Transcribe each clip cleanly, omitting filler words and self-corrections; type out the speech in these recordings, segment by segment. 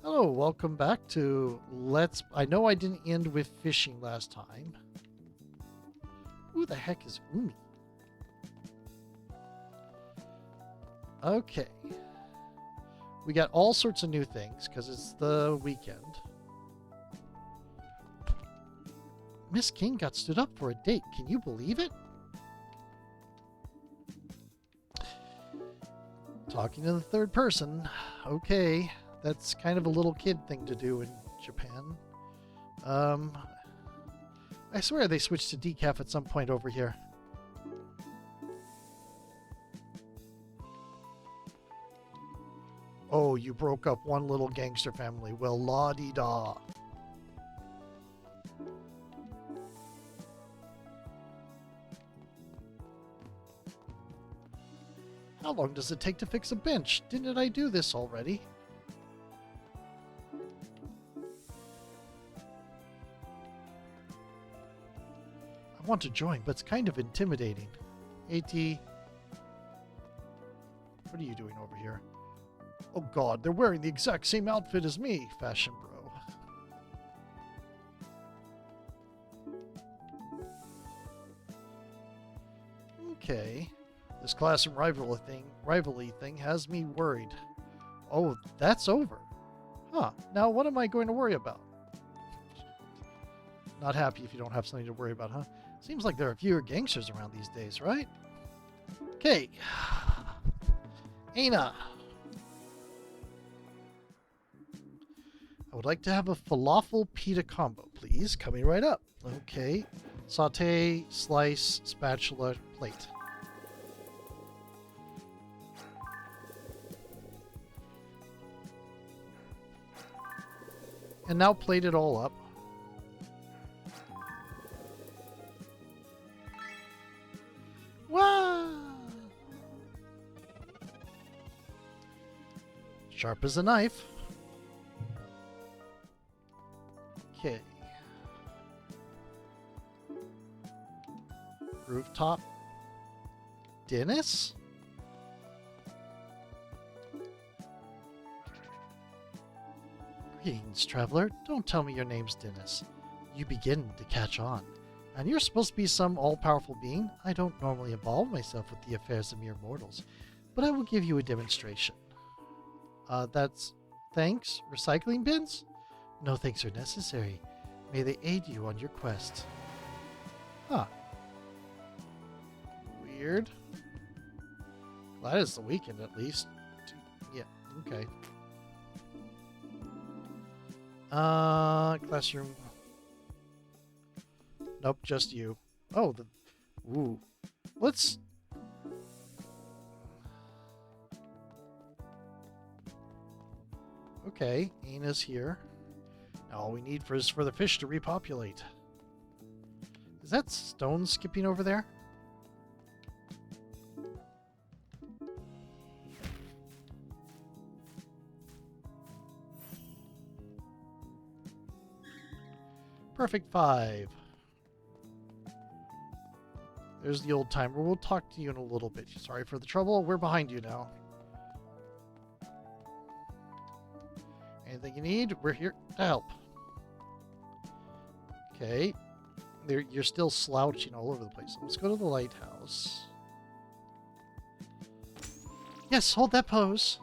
Hello, welcome back to Let's... I know I didn't end with fishing last time. Who the heck is Umi? Okay. We got all sorts of new things because it's the weekend. Miss King got stood up for a date. Can you believe it? Talking to the third person. Okay. That's kind of a little kid thing to do in Japan. I swear they switched to decaf at some point over here. Oh, you broke up one little gangster family. Well, la-di-da. How long does it take to fix a bench? Didn't I do this already? I want to join, but it's kind of intimidating. AT, what are you doing over here? Oh god, they're wearing the exact same outfit as me, fashion bro. Okay. This classroom rivalry thing has me worried. Oh, that's over. Huh, now what am I going to worry about? Not happy if you don't have something to worry about, huh? Seems like there are fewer gangsters around these days, right? Okay. Aina. I would like to have a falafel pita combo, please. Coming right up. Okay. Saute, slice, spatula, plate. And now plate it all up. Wow! Sharp as a knife. Okay. Rooftop. Dennis? Greetings, traveler. Don't tell me your name's Dennis. You begin to catch on. And you're supposed to be some all-powerful being? I don't normally involve myself with the affairs of mere mortals, but I will give you a demonstration. That's... Thanks? Recycling bins? No thanks are necessary. May they aid you on your quest. Huh. Weird. Glad it's the weekend, at least. Yeah, okay. Classroom... Nope, just you. Oh, the... Ooh. Let's... Okay, Aina's here. Now all we need is for the fish to repopulate. Is that stone skipping over there? Perfect 5. There's the old timer. We'll talk to you in a little bit. Sorry for the trouble. We're behind you now. Anything you need, we're here to help. Okay. You're still slouching all over the place. Let's go to the lighthouse. Yes, hold that pose.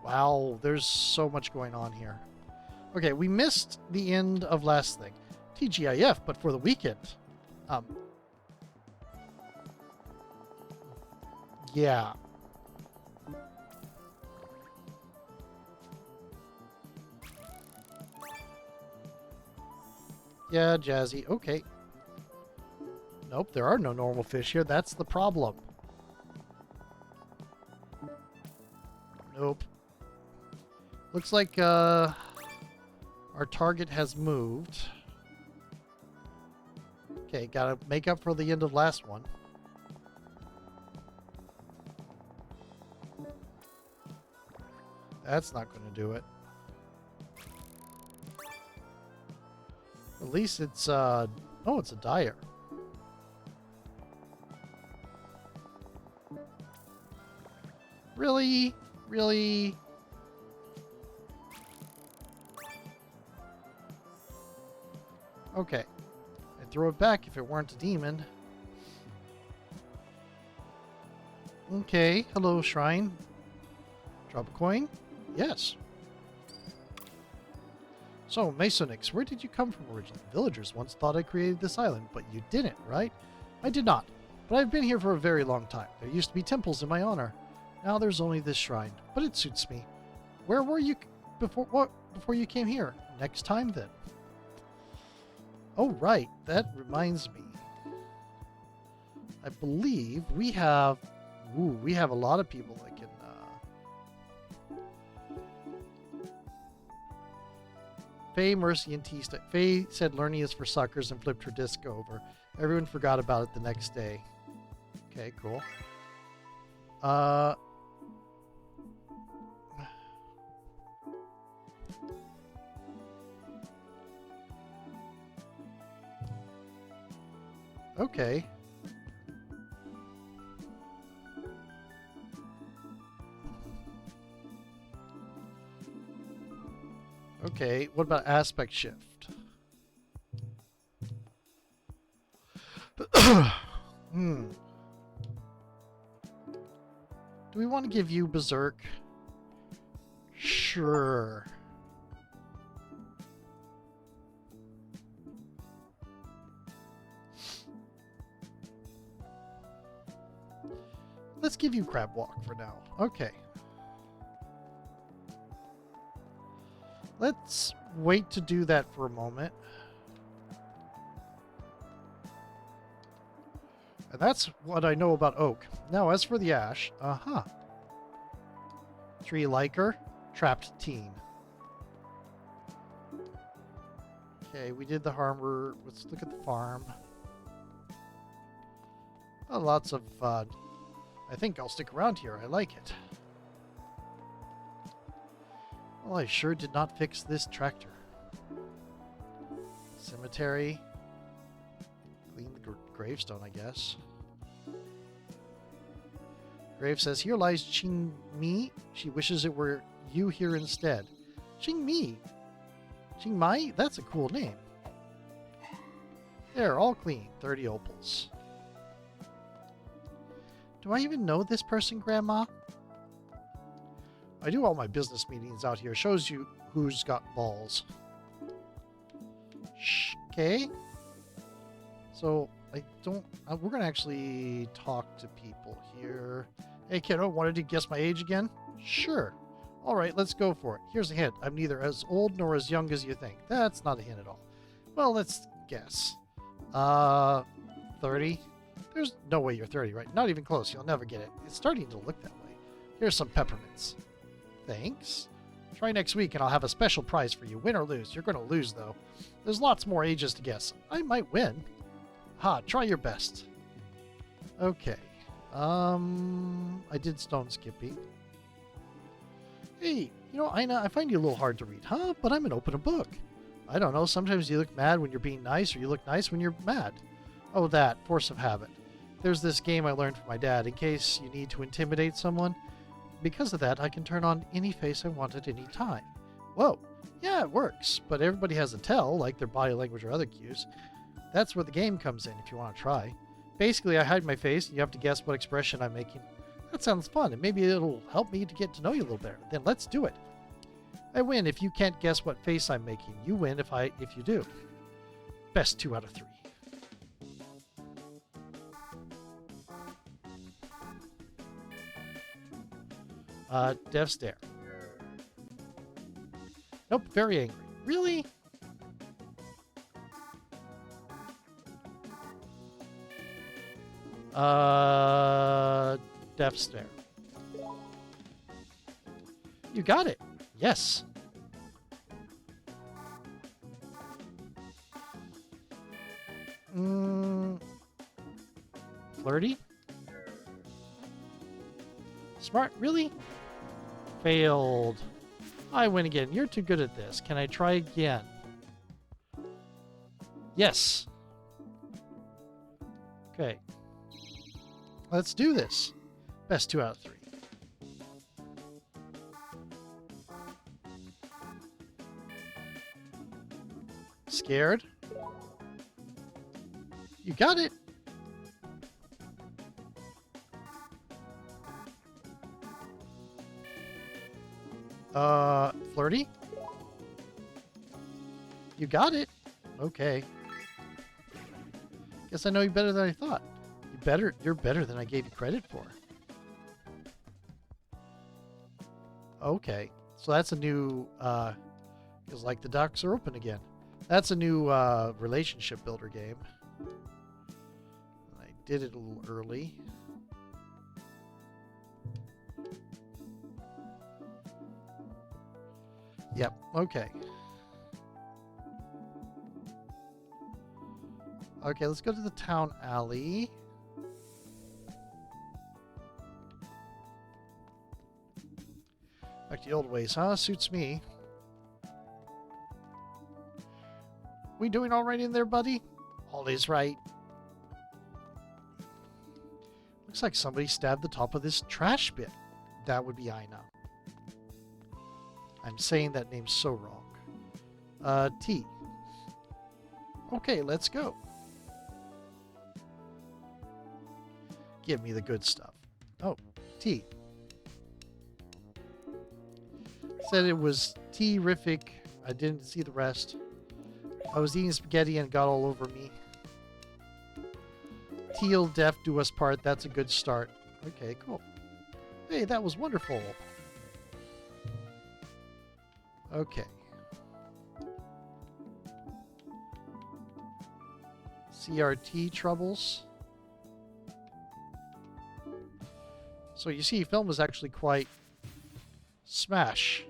Wow, there's so much going on here. Okay, we missed the end of last thing. TGIF, but for the weekend. Yeah. Yeah, Jazzy. Okay. Nope, there are no normal fish here. That's the problem. Nope. Looks like our target has moved. Okay, gotta make up for the end of last one. That's not going to do it. At least it's, oh, it's a dyer. Really? Really? Okay. I'd throw it back if it weren't a demon. Okay. Hello, shrine. Drop a coin? Yes. So, Masonix, where did you come from originally? Villagers once thought I created this island, but you didn't, right? I did not. But I've been here for a very long time. There used to be temples in my honor. Now there's only this shrine, but it suits me. Where were you before you came here? Next time then. Oh right, that reminds me. I believe we have a lot of people that can Faye, Mercy, and Tista. Faye said learning is for suckers and flipped her disc over. Everyone forgot about it the next day. Okay, cool. Okay. Okay, what about aspect shift? Do we want to give you Berserk? Sure. Let's give you Crab Walk for now. Okay. Let's wait to do that for a moment. And that's what I know about Oak. Now, as for the Ash, Tree Liker, Trapped Teen. Okay, we did the harbor. Let's look at the farm. Oh, lots of fun. I think I'll stick around here. I like it. Well, I sure did not fix this tractor. Cemetery. Clean the gravestone, I guess. Grave says, here lies Ching Mi. She wishes it were you here instead. Ching Mi? Ching Mai? That's a cool name. There, all clean. 30 opals. Do I even know this person, Grandma? I do all my business meetings out here. Shows you who's got balls. Okay. So, I don't... we're going to actually talk to people here. Hey, kiddo, wanted to guess my age again? Sure. All right, let's go for it. Here's a hint. I'm neither as old nor as young as you think. That's not a hint at all. Well, let's guess. 30? There's no way you're 30, right? Not even close. You'll never get it. It's starting to look that way. Here's some peppermints. Thanks. Try next week and I'll have a special prize for you. Win or lose. You're going to lose, though. There's lots more ages to guess. I might win. Ha, try your best. Okay. I did stone skipping. Hey, you know, Ina, I find you a little hard to read, huh? But I'm an open book. I don't know, sometimes you look mad when you're being nice, or you look nice when you're mad. Oh, that, force of habit. There's this game I learned from my dad, in case you need to intimidate someone. Because of that, I can turn on any face I want at any time. Whoa, yeah, it works, but everybody has a tell, like their body language or other cues. That's where the game comes in, if you want to try. Basically, I hide my face, and you have to guess what expression I'm making. That sounds fun, and maybe it'll help me to get to know you a little better. Then let's do it. I win if you can't guess what face I'm making. You win if you do. Best 2 out of 3. Dev stare. Nope, very angry. Really? Death stare. You got it. Yes. Flirty? Smart? Really? Failed. I win again. You're too good at this. Can I try again? Yes. Okay. Let's do this. Best 2 out of 3. Scared? You got it. Flirty? You got it. Okay. Guess I know you better than I thought. You're better than I gave you credit for. Okay. So that's a new, feels like the docks are open again. That's a new, relationship builder game. I did it a little early. Yep, okay. Okay, let's go to the town alley. Back to the old ways, huh? Suits me. We doing all right in there, buddy? All is right. Looks like somebody stabbed the top of this trash bin. That would be Ina. I'm saying that name so wrong. T. Okay, let's go. Give me the good stuff. Oh, T. Said it was terrific. I didn't see the rest. I was eating spaghetti and it got all over me. Teal deaf do us part. That's a good start. Okay, cool. Hey, that was wonderful. Okay. CRT troubles. So you see, film was actually quite smash.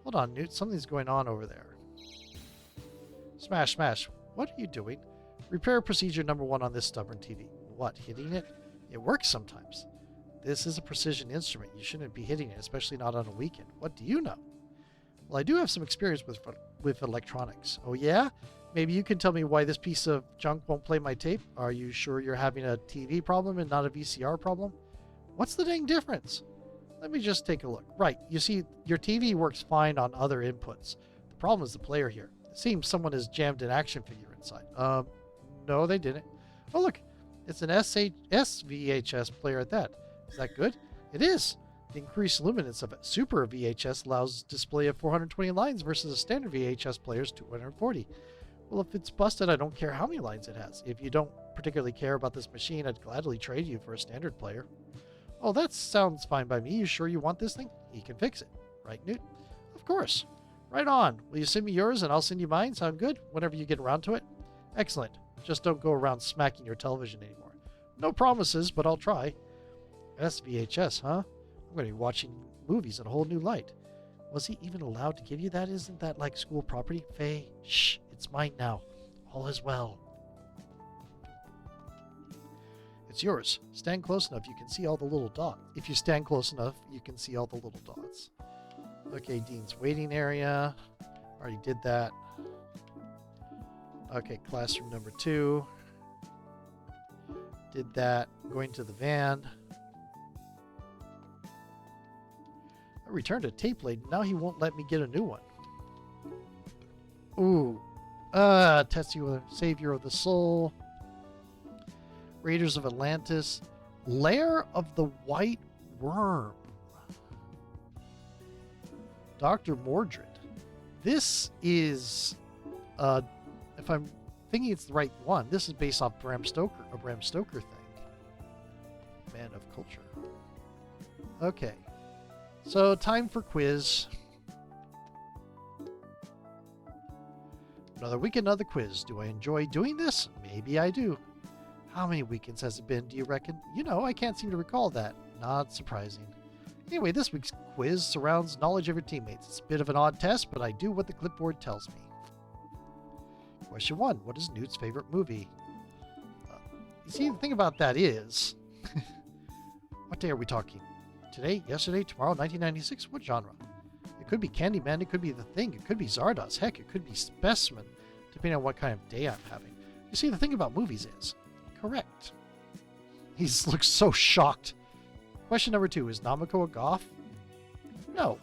Hold on, Newt. Something's going on over there. Smash, smash. What are you doing? Repair procedure number 1 on this stubborn TV. What, hitting it? It works sometimes. This is a precision instrument. You shouldn't be hitting it, especially not on a weekend. What do you know? Well, I do have some experience with electronics. Oh, yeah? Maybe you can tell me why this piece of junk won't play my tape? Are you sure you're having a TV problem and not a VCR problem? What's the dang difference? Let me just take a look. Right, you see, your TV works fine on other inputs. The problem is the player here. It seems someone has jammed an action figure inside. No, they didn't. Oh, look, it's an SVHS player at that. Is that good? It is. The increased luminance of a Super VHS allows display of 420 lines versus a standard VHS player's 240. Well, if it's busted, I don't care how many lines it has. If you don't particularly care about this machine, I'd gladly trade you for a standard player. Oh, that sounds fine by me. You sure you want this thing? He can fix it. Right, Newt? Of course. Right on. Will you send me yours and I'll send you mine? Sound good? Whenever you get around to it? Excellent. Just don't go around smacking your television anymore. No promises, but I'll try. SVHS, huh? I'm going to be watching movies in a whole new light. Was he even allowed to give you that? Isn't that like school property? Faye, shh, it's mine now. All is well. It's yours. Stand close enough, you can see all the little dots. If you stand close enough, you can see all the little dots. Okay, Dean's waiting area. Already did that. Okay, classroom number 2. Did that. Going to the van. I returned a tape blade. Now he won't let me get a new one. Ooh. Test you with Savior of the Soul. Raiders of Atlantis. Lair of the White Worm. Dr. Mordred. This is, if I'm thinking it's the right one, this is based off Bram Stoker, a Bram Stoker thing. Man of Culture. Okay. So, time for quiz. Another week, another quiz. Do I enjoy doing this? Maybe I do. How many weekends has it been, do you reckon? You know, I can't seem to recall that. Not surprising. Anyway, this week's quiz surrounds knowledge of your teammates. It's a bit of an odd test, but I do what the clipboard tells me. Question 1. What is Newt's favorite movie? You see, the thing about that is... what day are we talking? Today, yesterday, tomorrow, 1996? What genre? It could be Candyman, it could be The Thing, it could be Zardoz, heck, it could be Specimen, depending on what kind of day I'm having. You see, the thing about movies is... Correct. He looks so shocked. Question number 2. Is Namiko a goth? No.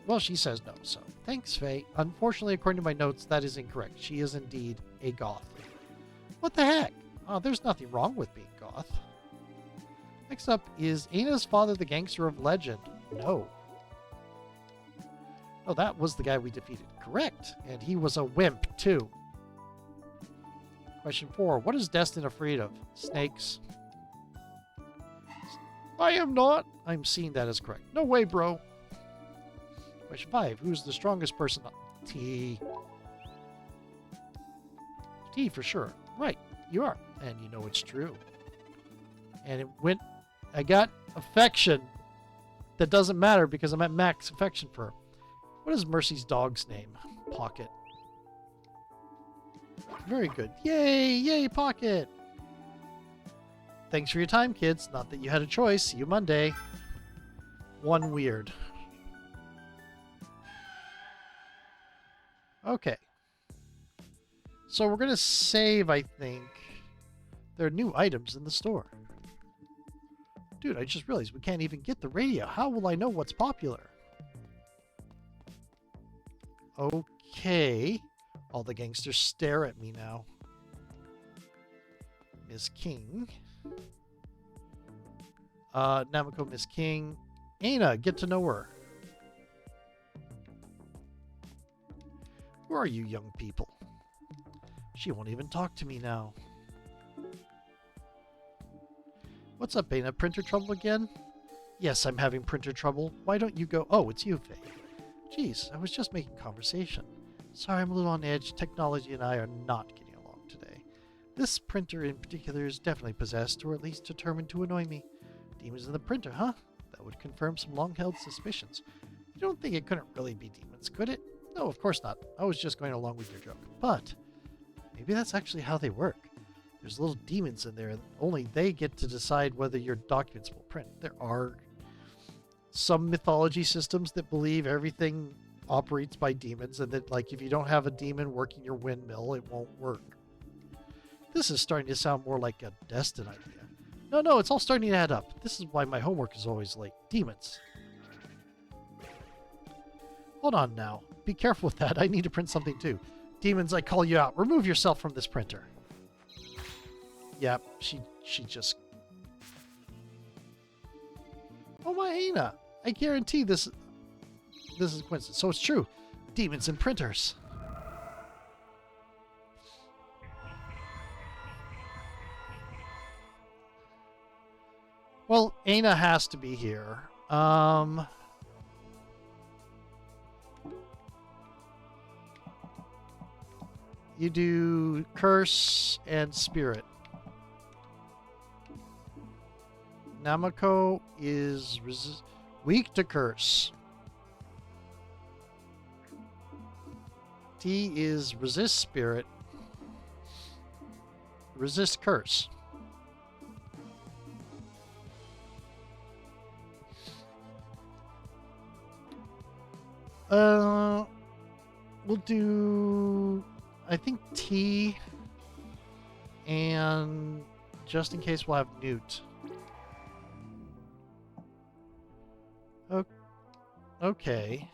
Well, she says no, so thanks, Faye. Unfortunately, according to my notes, that is incorrect. She is indeed a goth. What the heck? Oh, there's nothing wrong with being goth. Next up, is Ana's father the gangster of legend? No. Oh, that was the guy we defeated. Correct. And he was a wimp, too. Question 4. What is Destin afraid of? Snakes. I am not. I'm seeing that as correct. No way, bro. Question 5. Who's the strongest person? T. T for sure. Right. You are. And you know it's true. And it went... I got affection. That doesn't matter because I'm at max affection for her. What is Mercy's dog's name? Pocket. Very good. Yay! Yay, Pocket! Thanks for your time, kids. Not that you had a choice. See you Monday. One weird. Okay. So we're going to save, I think. There are new items in the store. Dude, I just realized we can't even get the radio. How will I know what's popular? Okay. All the gangsters stare at me now. Miss King. Namiko, Miss King. Ana, get to know her. Where are you young people? She won't even talk to me now. What's up, Ana? Printer trouble again? Yes, I'm having printer trouble. Why don't you go... Oh, it's you, Faye. Jeez, I was just making conversation. Sorry, I'm a little on edge. Technology and I are not getting along today. This printer in particular is definitely possessed, or at least determined to annoy me. Demons in the printer, huh? That would confirm some long-held suspicions. You don't think it couldn't really be demons, could it? No, of course not. I was just going along with your joke. But maybe that's actually how they work. There's little demons in there, and only they get to decide whether your documents will print. There are some mythology systems that believe everything operates by demons, and that, like, if you don't have a demon working your windmill, it won't work. This is starting to sound more like a Destin idea. No, it's all starting to add up. This is why my homework is always late. Demons. Hold on now. Be careful with that. I need to print something too. Demons, I call you out. Remove yourself from this printer. Yep, she just... Oh, my Ana. I guarantee this is a coincidence. So it's true. Demons and printers. Well, Ana has to be here. You do curse and spirit. Namiko is weak to curse. T is resist spirit. Resist curse. We'll do, I think, T, and just in case we'll have Newt. Okay.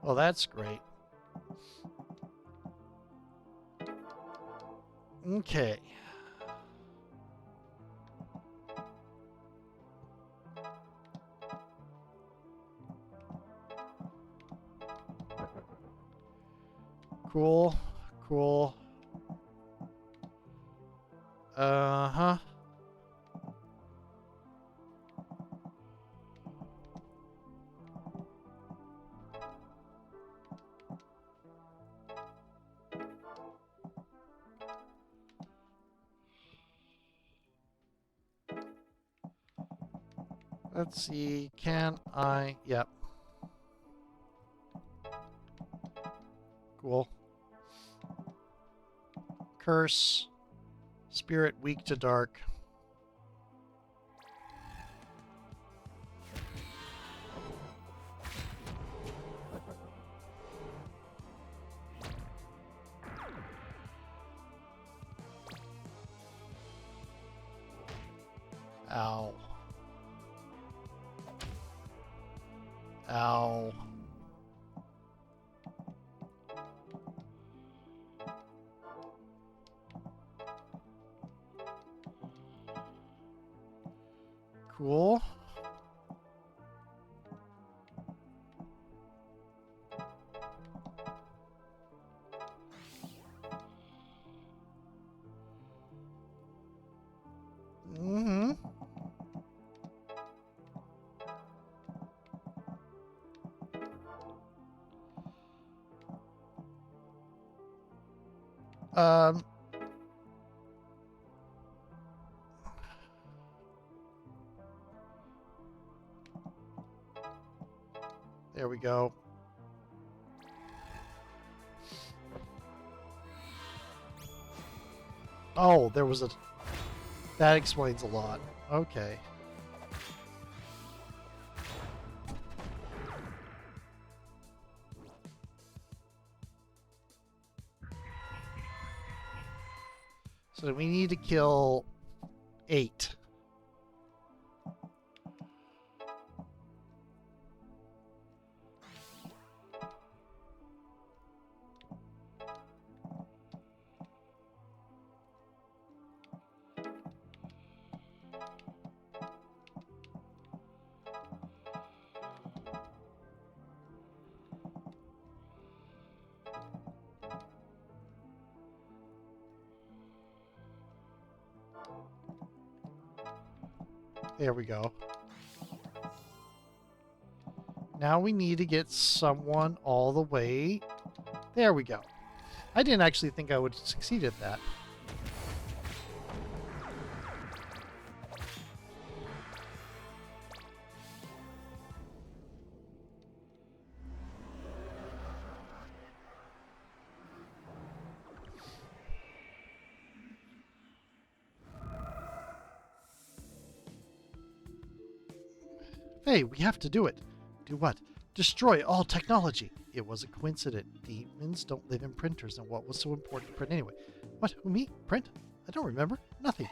Well, that's great. Okay. Cool. Cool. Uh-huh. Let's see, can I... Yep. Cool. Curse. Spirit weak to dark. Ow. Cool. Mm-hmm. There we go. Oh, there was a... That explains a lot. Okay. So we need to kill 8. There we go. Now we need to get someone all the way. There we go. I didn't actually think I would succeed at that. Hey, we have to do it. Do what? Destroy all technology. It was a coincidence. Demons don't live in printers, and what was so important to print anyway? What? Who, me? Print? I don't remember. Nothing.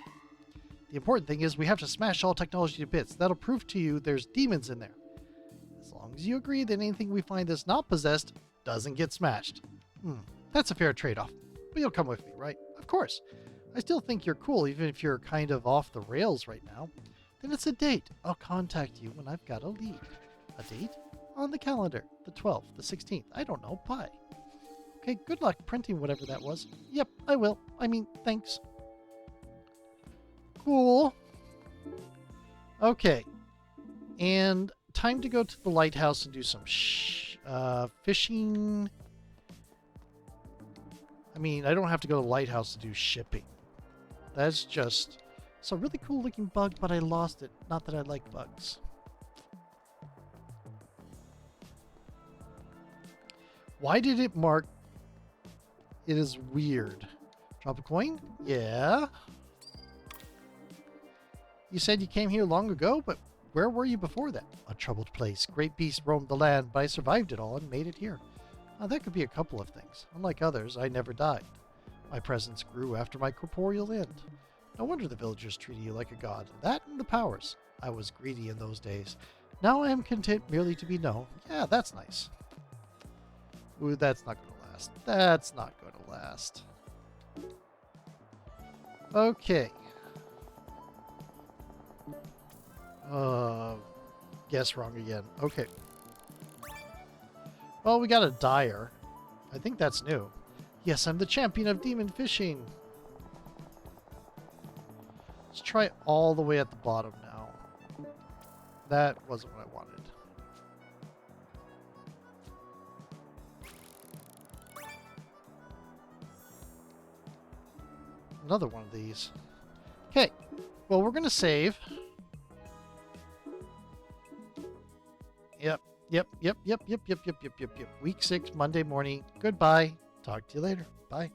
The important thing is we have to smash all technology to bits. That'll prove to you there's demons in there. As long as you agree that anything we find that's not possessed doesn't get smashed. That's a fair trade-off. But you'll come with me, right? Of course. I still think you're cool, even if you're kind of off the rails right now. Then it's a date. I'll contact you when I've got a lead. A date? On the calendar. The 12th, the 16th. I don't know. Bye. Okay, good luck printing whatever that was. Yep, I will. I mean, thanks. Cool. Okay. And time to go to the lighthouse and do some fishing. I mean, I don't have to go to the lighthouse to do shipping. That's just... It's a really cool looking bug, but I lost it. Not that I like bugs. Why did it mark it is weird? Drop a coin? Yeah. You said you came here long ago, but where were you before that? A troubled place. Great beasts roamed the land, but I survived it all and made it here. Now, that could be a couple of things. Unlike others, I never died. My presence grew after my corporeal end. No wonder the villagers treated you like a god. That and the powers. I was greedy in those days. Now I am content merely to be known. Yeah, that's nice. Ooh, that's not going to last. That's not going to last. Okay. Guess wrong again. Okay. Well, we got a dyer. I think that's new. Yes, I'm the champion of demon fishing. Let's try all the way at the bottom now. That wasn't what I wanted. Another one of these. Okay. Well, we're going to save. Yep. Week 6, Monday morning. Goodbye. Talk to you later. Bye.